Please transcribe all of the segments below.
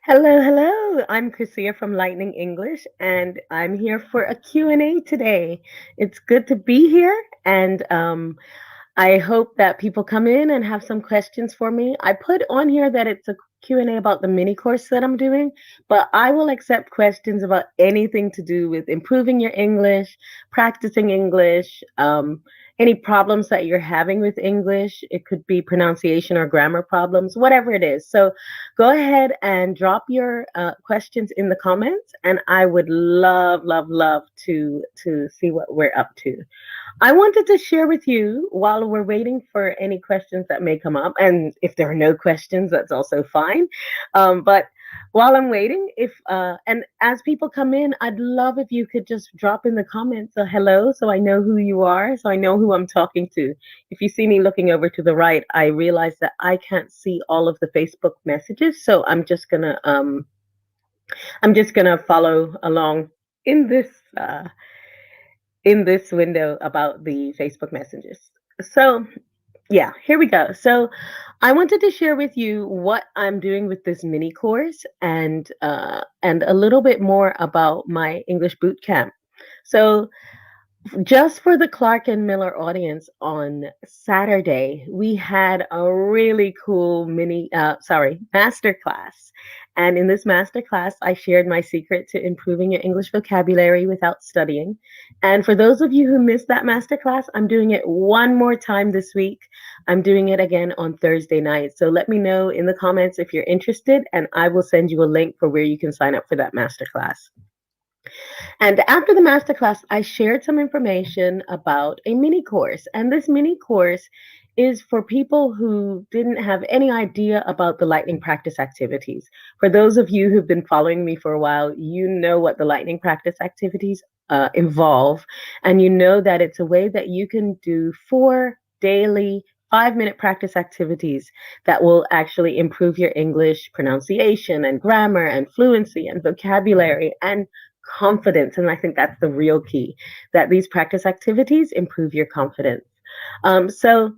Hello, hello. I'm Chrisia from Lightning English, and I'm here for a Q&A today. It's good to be here, and I hope that people come in and have some questions for me. I put on here that it's a Q&A about the mini course that I'm doing, but I will accept questions about anything to do with improving your English, practicing English, any problems that you're having with English. It could be pronunciation or grammar problems, whatever it is. So go ahead and drop your questions in the comments, and I would love, love, love to see what we're up to. I wanted to share with you while we're waiting for any questions that may come up. And if there are no questions, that's also fine. But while I'm waiting, if and as people come in, I'd love if you could just drop in the comments a hello so I know who you are, so I know who I'm talking to. If you see me looking over to the right, I realize that I can't see all of the Facebook messages, so I'm just gonna follow along in this uh, in this window about the Facebook messages. So, yeah, here we go. So, I wanted to share with you what I'm doing with this mini course and a little bit more about my English boot camp. So, just for the Clark and Miller audience, on Saturday, we had a really cool master class. And in this master class, I shared my secret to improving your English vocabulary without studying. And for those of you who missed that master class, I'm doing it one more time this week. I'm doing it again on Thursday night. So let me know in the comments if you're interested, and I will send you a link for where you can sign up for that master class. And after the masterclass, I shared some information about a mini course. And this mini course is for people who didn't have any idea about the lightning practice activities. For those of you who've been following me for a while, you know what the lightning practice activities involve. And you know that it's a way that you can do 4 daily 5-minute practice activities that will actually improve your English pronunciation and grammar and fluency and vocabulary and confidence. And I think that's the real key, that these practice activities improve your confidence. So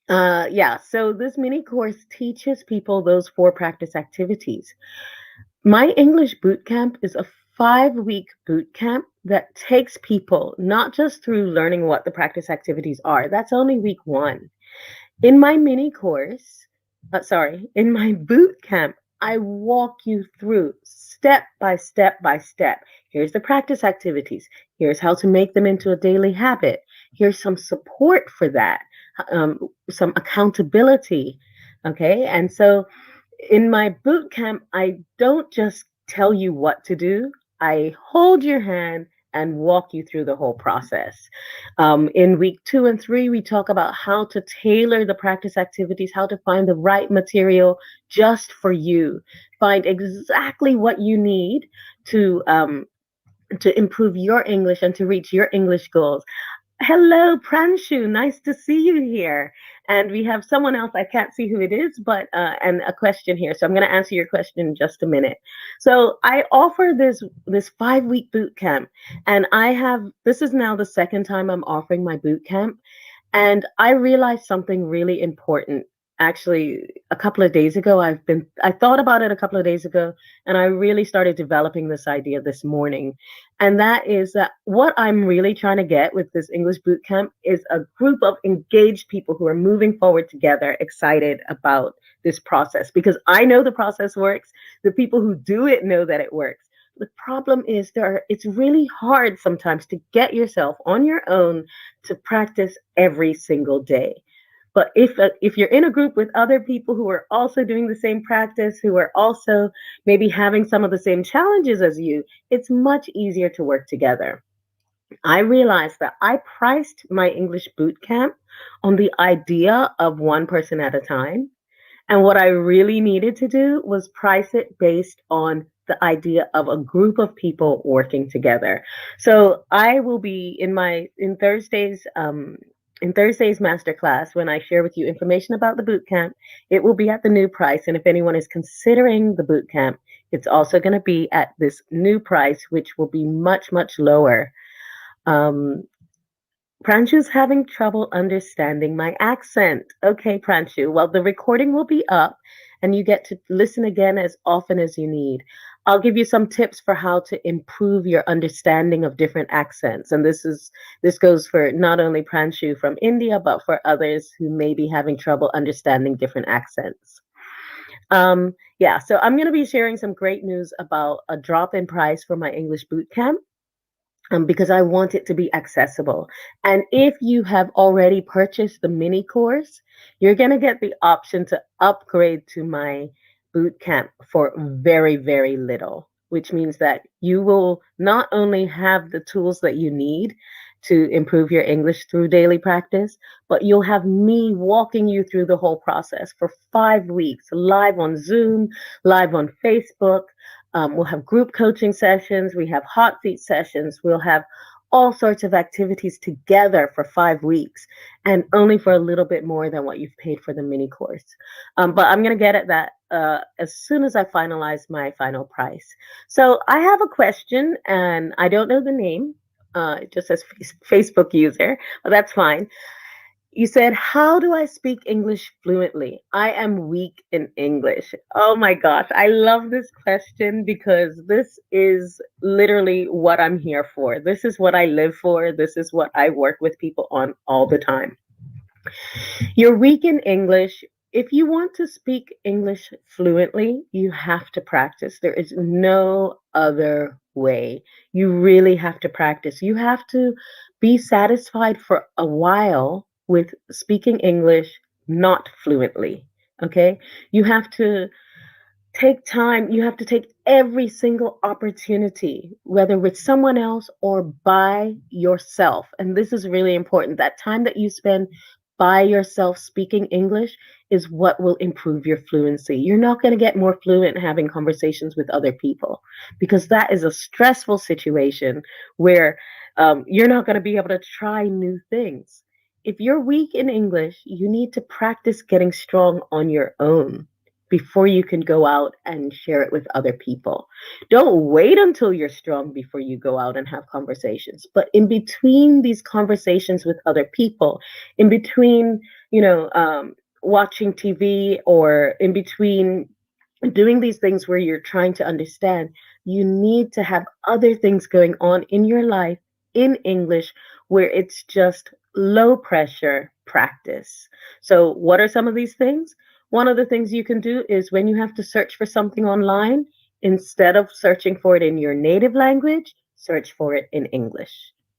this mini course teaches people those 4 practice activities. My English boot camp is a 5-week boot camp that takes people not just through learning what the practice activities are. That's only week 1. In my mini course, in my boot camp, I walk you through step by step by step. Here's the practice activities. Here's how to make them into a daily habit. Here's some support for that, some accountability. Okay. And so in my boot camp, I don't just tell you what to do, I hold your hand and walk you through the whole process. In week 2 and 3, we talk about how to tailor the practice activities, how to find the right material just for you, find exactly what you need to improve your English and to reach your English goals. Hello, Pranshu. Nice to see you here. And we have someone else. I can't see who it is, but and a question here. So I'm going to answer your question in just a minute. So I offer this 5-week boot camp, and this is now the second time I'm offering my boot camp, and I realized something really important. Actually, a couple of days ago, I thought about it a couple of days ago, and I really started developing this idea this morning. And that is that what I'm really trying to get with this English boot camp is a group of engaged people who are moving forward together, excited about this process, because I know the process works. The people who do it know that it works. The problem is it's really hard sometimes to get yourself on your own to practice every single day. But if you're in a group with other people who are also doing the same practice, who are also maybe having some of the same challenges as you, it's much easier to work together. I realized that I priced my English boot camp on the idea of one person at a time. And what I really needed to do was price it based on the idea of a group of people working together. So I will be in Thursday's masterclass, when I share with you information about the boot camp, it will be at the new price. And if anyone is considering the boot camp, it's also going to be at this new price, which will be much, much lower. Um, Pranshu's having trouble understanding my accent. Okay, Pranshu. Well, the recording will be up and you get to listen again as often as you need. I'll give you some tips for how to improve your understanding of different accents. And this goes for not only Pranshu from India, but for others who may be having trouble understanding different accents. Yeah, so I'm going to be sharing some great news about a drop in price for my English boot camp, because I want it to be accessible. And if you have already purchased the mini course, you're going to get the option to upgrade to my boot camp for very, very little, which means that you will not only have the tools that you need to improve your English through daily practice, but you'll have me walking you through the whole process for 5 weeks, live on Zoom, live on Facebook. We'll have group coaching sessions. We have hot seat sessions. We'll have all sorts of activities together for 5 weeks and only for a little bit more than what you've paid for the mini course. But I'm going to get at that as soon as I finalize my final price. So I have a question and I don't know the name. It just says Facebook user, but that's fine. You said, how do I speak English fluently? I am weak in English. Oh my gosh, I love this question because this is literally what I'm here for. This is what I live for. This is what I work with people on all the time. You're weak in English. If you want to speak English fluently, you have to practice. There is no other way. You really have to practice. You have to be satisfied for a while with speaking English not fluently. Okay? You have to take time. You have to take every single opportunity, whether with someone else or by yourself. And this is really important. That time that you spend by yourself speaking English is what will improve your fluency. You're not going to get more fluent having conversations with other people because that is a stressful situation where you're not going to be able to try new things. If you're weak in English, you need to practice getting strong on your own before you can go out and share it with other people. Don't wait until you're strong before you go out and have conversations. But in between these conversations with other people, in between, watching TV or in between doing these things where you're trying to understand, you need to have other things going on in your life in English where it's just low pressure practice. So, what are some of these things? One of the things you can do is when you have to search for something online, instead of searching for it in your native language, search for it in English.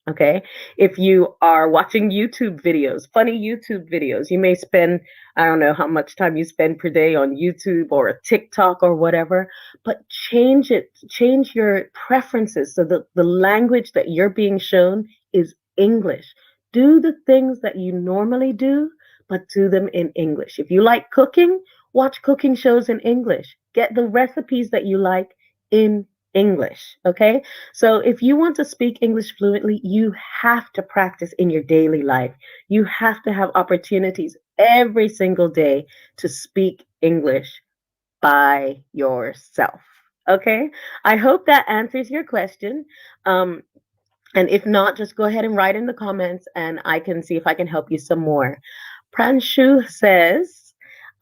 Okay. If you are watching YouTube videos, funny YouTube videos, you may spend, I don't know how much time you spend per day on YouTube or TikTok or whatever, but change it, change your preferences so that the language that you're being shown is English. Do the things that you normally do, but do them in English. If you like cooking, watch cooking shows in English. Get the recipes that you like in English. Okay. So if you want to speak English fluently, you have to practice in your daily life. You have to have opportunities every single day to speak English by yourself. Okay. I hope that answers your question. Um, and if not, just go ahead and write in the comments and I can see if I can help you some more. Pranshu says,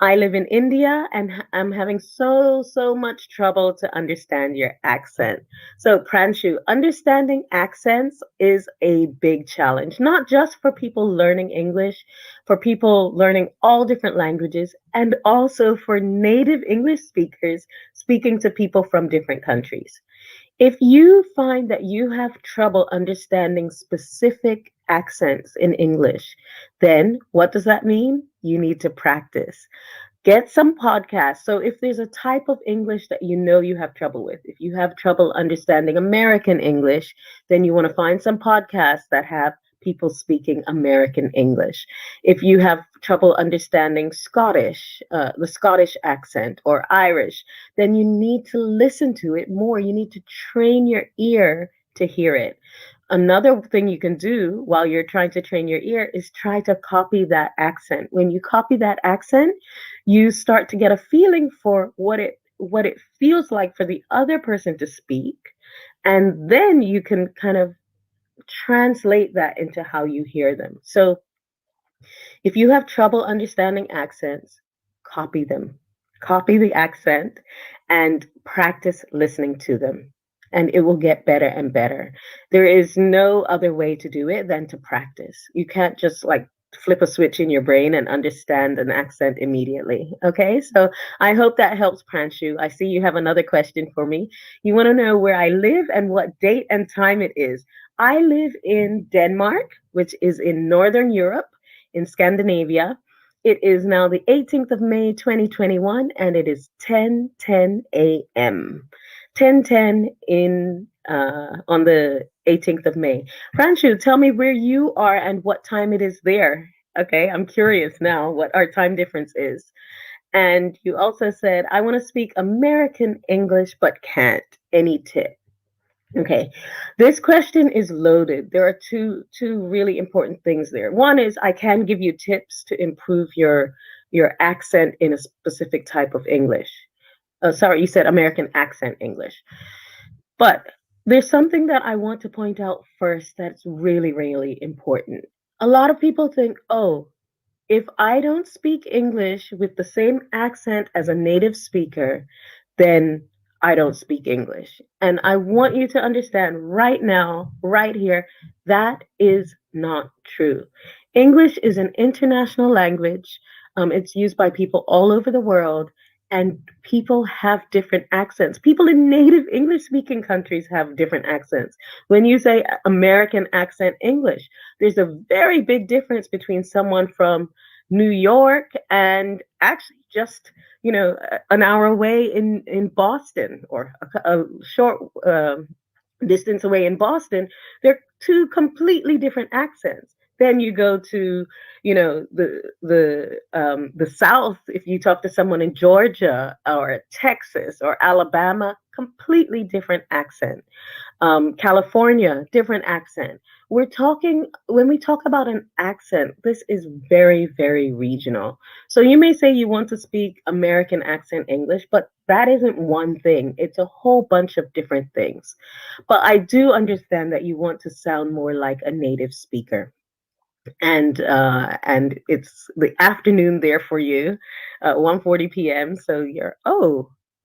I live in India and I'm having so much trouble to understand your accent. So, Pranshu, understanding accents is a big challenge, not just for people learning English, for people learning all different languages, and also for native English speakers speaking to people from different countries. If you find that you have trouble understanding specific accents in English, then what does that mean? You need to practice. Get some podcasts. So, if there's a type of English that you know you have trouble with, if you have trouble understanding American English, then you want to find some podcasts that have people speaking American English. If you have trouble understanding Scottish, the Scottish accent, or Irish, then you need to listen to it more. You need to train your ear to hear it. Another thing you can do while you're trying to train your ear is try to copy that accent. When you copy that accent, you start to get a feeling for what it feels like for the other person to speak, and then you can kind of translate that into how you hear them. So if you have trouble understanding accents, copy them. Copy the accent and practice listening to them. And it will get better and better. There is no other way to do it than to practice. You can't just like flip a switch in your brain and understand an accent immediately. Okay, so I hope that helps, Pranshu. I see you have another question for me. You want to know where I live and what date and time it is. I live in Denmark, which is in Northern Europe in Scandinavia. It is now the 18th of May, 2021, and it is 10:10 a.m. 10:10 in on the 18th of May. Pranshu, tell me where you are and what time it is there. Okay, I'm curious now what our time difference is. And you also said, I want to speak American English but can't. Any tip? Okay, this question is loaded. There are two really important things there. One is I can give you tips to improve your accent in a specific type of English. Sorry, you said American accent English. But there's something that I want to point out first that's really, really important. A lot of people think, oh, if I don't speak English with the same accent as a native speaker, then I don't speak English. And I want you to understand right now, right here, that is not true. English is an international language. It's used by people all over the world, and people have different accents. People in native English speaking countries have different accents. When you say American accent English, there's a very big difference between someone from New York and actually just an hour away in Boston or a short distance away in Boston. They're two completely different accents. Then you go to the South. If you talk to someone in Georgia or Texas or Alabama, completely different accent. California, different accent. When we talk about an accent, this is very, very regional. So you may say you want to speak American accent English, but that isn't one thing. It's a whole bunch of different things. But I do understand that you want to sound more like a native speaker. And it's the afternoon there for you, 1:40 p.m. So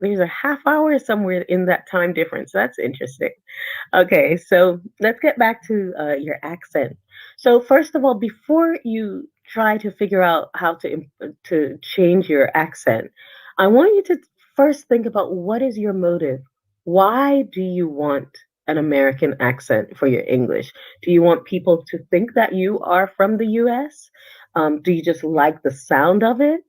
there's a half hour somewhere in that time difference. That's interesting. Okay, so let's get back to your accent. So first of all, before you try to figure out how to change your accent, I want you to first think about what is your motive. Why do you want an American accent for your English? Do you want people to think that you are from the U.S.? Do you just like the sound of it?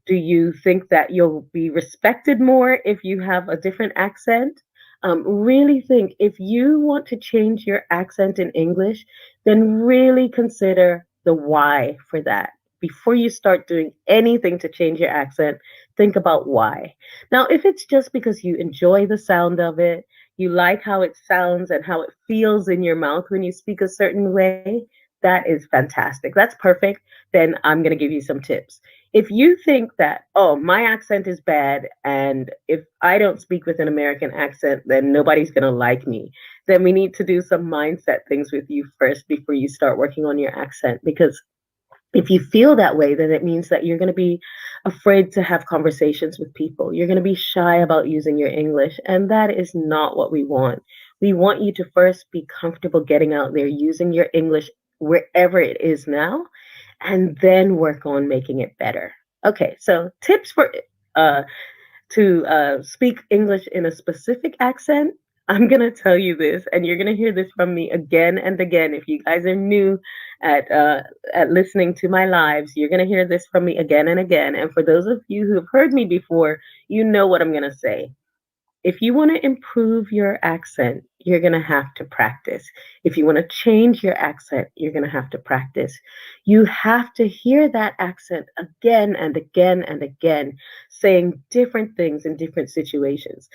Do you think that you'll be respected more if you have a different accent? Really think if you want to change your accent in English, then really consider the why for that. Before you start doing anything to change your accent, think about why. Now, if it's just because you enjoy the sound of it, you like how it sounds and how it feels in your mouth when you speak a certain way, that is fantastic. That's perfect. Then I'm going to give you some tips. If you think that, oh, my accent is bad, and if I don't speak with an American accent, then nobody's going to like me, then we need to do some mindset things with you first before you start working on your accent. Because if you feel that way, then it means that you're going to be afraid to have conversations with people. You're going to be shy about using your English, and that is not what we want. We want you to first be comfortable getting out there using your English wherever it is now, and then work on making it better. Okay, so tips for uh, to speak English in a specific accent. I'm going to tell you this, and you're going to hear this from me again and again. If you guys are new at listening to my lives, you're going to hear this from me again and again. And for those of you who have heard me before, you know what I'm going to say. If you want to improve your accent, you're going to have to practice. If you want to change your accent, you're going to have to practice. You have to hear that accent again and again and again, saying different things in different situations.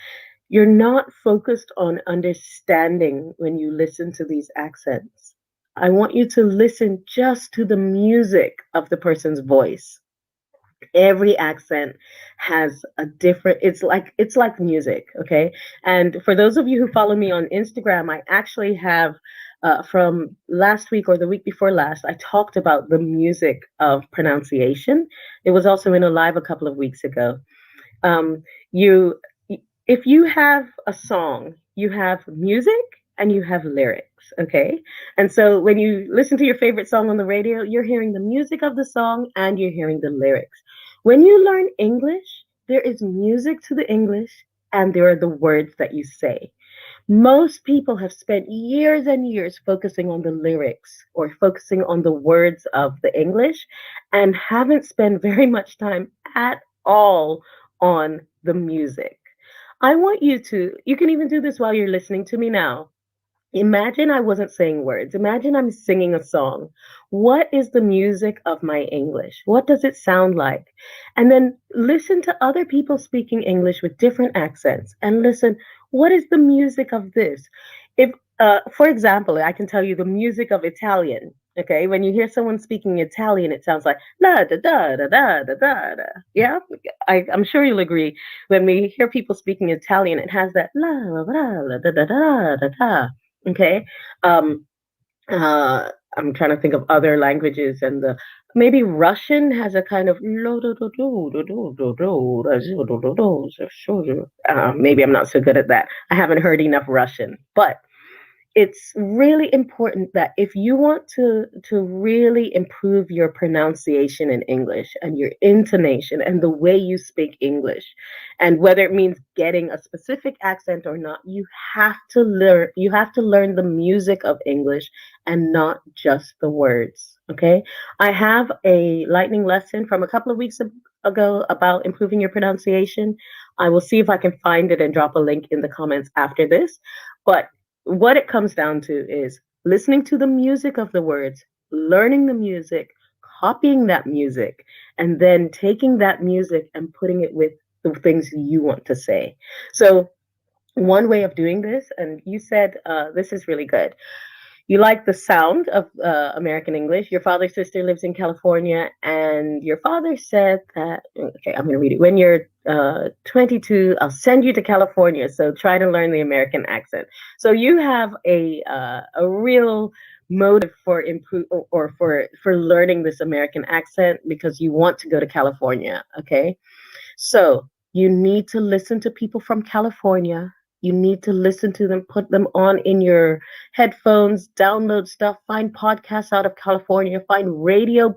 You're not focused on understanding when you listen to these accents. I want you to listen just to the music of the person's voice. Every accent has a different, it's like music. Okay, and for those of you who follow me on Instagram, I actually have from last week or the week before last, I talked about the music of pronunciation. It was also in a live a couple of weeks ago. Um, you, if you have a song, you have music and you have lyrics. Okay. And so when you listen to your favorite song on the radio, you're hearing the music of the song and you're hearing the lyrics. When you learn English, there is music to the English and there are the words that you say. Most people have spent years and years focusing on the lyrics or focusing on the words of the English and haven't spent very much time at all on the music. I want you can even do this while you're listening to me now. Imagine I wasn't saying words. Imagine I'm singing a song. What is the music of my English? What does it sound like? And then listen to other people speaking English with different accents and listen, what is the music of this? If, for example, I can tell you the music of Italian. Okay, when you hear someone speaking Italian, it sounds like la da da da da da da da. Yeah, I'm sure you'll agree. When we hear people speaking Italian, it has that la la la la da da da da da. Okay. Um, I'm trying to think of other languages, and the maybe Russian has a kind of maybe I'm not so good at that. I haven't heard enough Russian, but it's really important that if you want to really improve your pronunciation in English and your intonation and the way you speak English, and whether it means getting a specific accent or not, you have to learn the music of English and not just the words. Okay, I have a lightning lesson from a couple of weeks ago about improving your pronunciation. I will see if I can find it and drop a link in the comments after this, but what it comes down to is listening to the music of the words, learning the music, copying that music, and then taking that music and putting it with the things you want to say. So, one way of doing this, and you said this is really good. You like the sound of American English. Your father's sister lives in California, and your father said that, okay, I'm going to read it. When you're 22, I'll send you to California. So try to learn the American accent. So you have a real motive for improve or for learning this American accent because you want to go to California. Okay. So you need to listen to people from California. You need to listen to them, put them on in your headphones, download stuff, find podcasts out of California, find radio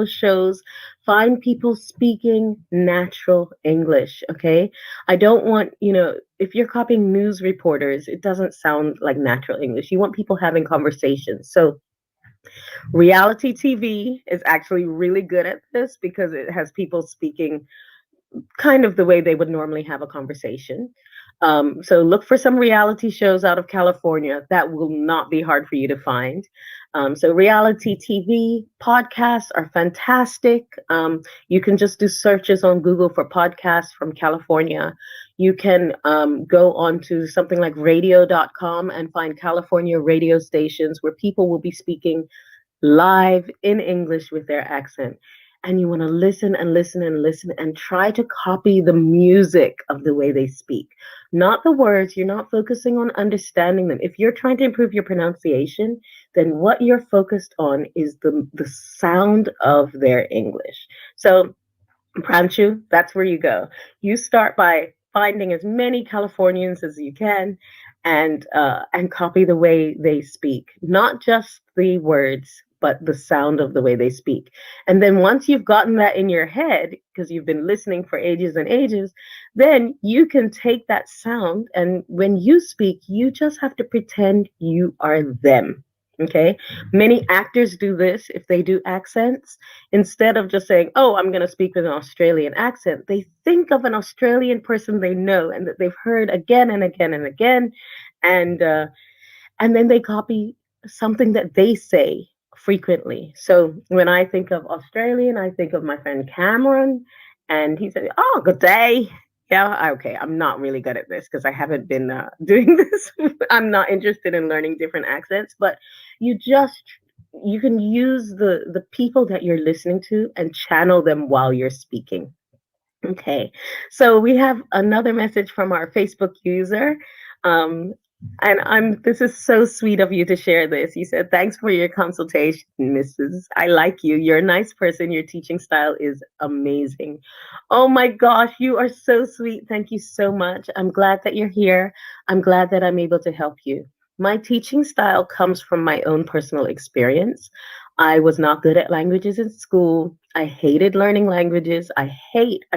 shows, find people speaking natural English, okay? I don't want, if you're copying news reporters, it doesn't sound like natural English. You want people having conversations. So reality TV is actually really good at this because it has people speaking kind of the way they would normally have a conversation. So look for some reality shows out of California. That will not be hard for you to find. So reality TV podcasts are fantastic. You can just do searches on Google for podcasts from California. You can go on to something like radio.com and find California radio stations where people will be speaking live in English with their accent. And you want to listen and listen and listen and try to copy the music of the way they speak, not the words. You're not focusing on understanding them. If you're trying to improve your pronunciation, then what you're focused on is the sound of their English. So Pranchu, that's where you go. You start by finding as many Californians as you can, and copy the way they speak, not just the words, but the sound of the way they speak. And then once you've gotten that in your head, because you've been listening for ages and ages, then you can take that sound, and when you speak, you just have to pretend you are them. Okay. Many actors do this if they do accents. Instead of just saying, oh, I'm going to speak with an Australian accent, they think of an Australian person they know and that they've heard again and again and again. And, uh, and then they copy something that they say frequently. So when I think of Australian, I think of my friend Cameron, and he said, oh, good day. Yeah, okay. I'm not really good at this because I haven't been doing this. I'm not interested in learning different accents, but you just you can use the people that you're listening to and channel them while you're speaking. Okay, so we have another message from our Facebook user. Um, And this is so sweet of you to share this. You said, thanks for your consultation, Mrs. I like you. You're a nice person. Your teaching style is amazing. Oh my gosh, you are so sweet. Thank you so much. I'm glad that you're here. I'm glad that I'm able to help you. My teaching style comes from my own personal experience. I was not good at languages in school. I hated learning languages. I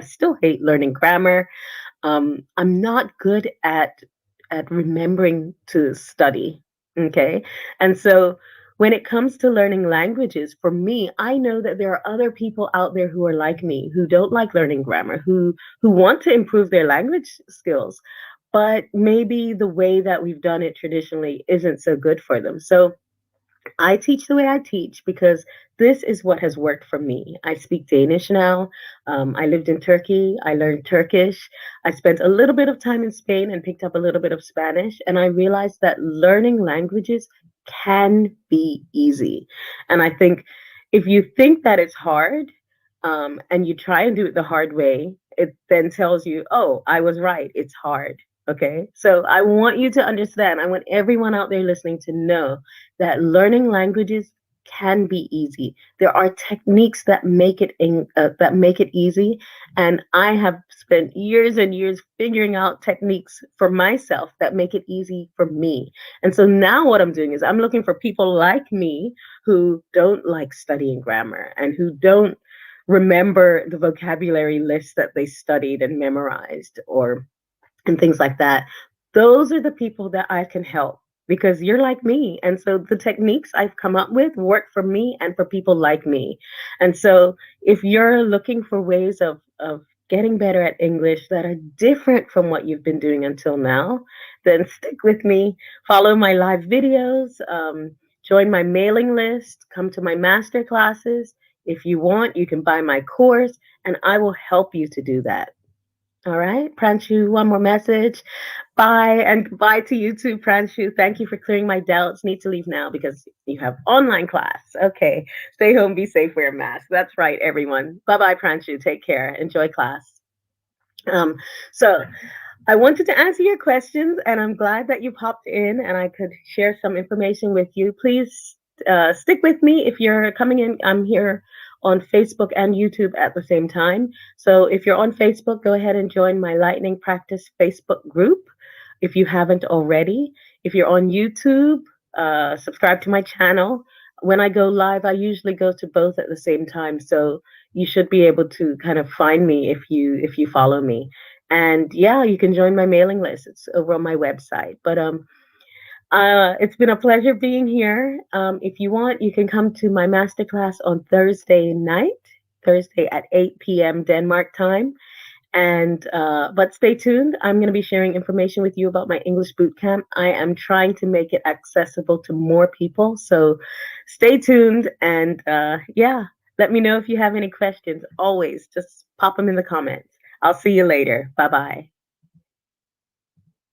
still hate learning grammar. I'm not good at remembering to study. Okay. And so when it comes to learning languages, for me, I know that there are other people out there who are like me, who don't like learning grammar, who want to improve their language skills, but maybe the way that we've done it traditionally isn't so good for them. So I teach the way I teach because this is what has worked for me. I speak Danish now. I lived in Turkey. I learned Turkish. I spent a little bit of time in Spain and picked up a little bit of Spanish. And I realized that learning languages can be easy. And I think if you think that it's hard, and you try and do it the hard way, it then tells you, oh, I was right. It's hard. Okay. So I want you to understand, I want everyone out there listening to know that learning languages can be easy. There are techniques that make it easy, and I have spent years and years figuring out techniques for myself that make it easy for me. And so now what I'm doing is I'm looking for people like me who don't like studying grammar and who don't remember the vocabulary list that they studied and memorized or and things like that. Those are the people that I can help because you're like me. And so the techniques I've come up with work for me and for people like me. And so if you're looking for ways of getting better at English that are different from what you've been doing until now, then stick with me, follow my live videos, join my mailing list, come to my master classes. If you want, you can buy my course and I will help you to do that. All right, Pranshu, one more message. Bye and goodbye to you too, Pranshu. Thank you for clearing my doubts. Need to leave now because you have online class. Okay, stay home, be safe, wear a mask. That's right, everyone. Bye bye, Pranshu. Take care. Enjoy class. Um, so I wanted to answer your questions, and I'm glad that you popped in and I could share some information with you. Please stick with me if you're coming in. I'm here on Facebook and YouTube at the same time. So if you're on Facebook, go ahead and join my Lightning Practice Facebook group if you haven't already. If you're on YouTube, subscribe to my channel. When I go live, I usually go to both at the same time. So you should be able to kind of find me if you follow me. And yeah, you can join my mailing list. It's over on my website. But it's been a pleasure being here. If you want, you can come to my masterclass on Thursday night, Thursday at 8 p.m. Denmark time. And but stay tuned. I'm going to be sharing information with you about my English bootcamp. I am trying to make it accessible to more people. So stay tuned. And yeah, let me know if you have any questions. Always just pop them in the comments. I'll see you later. Bye bye.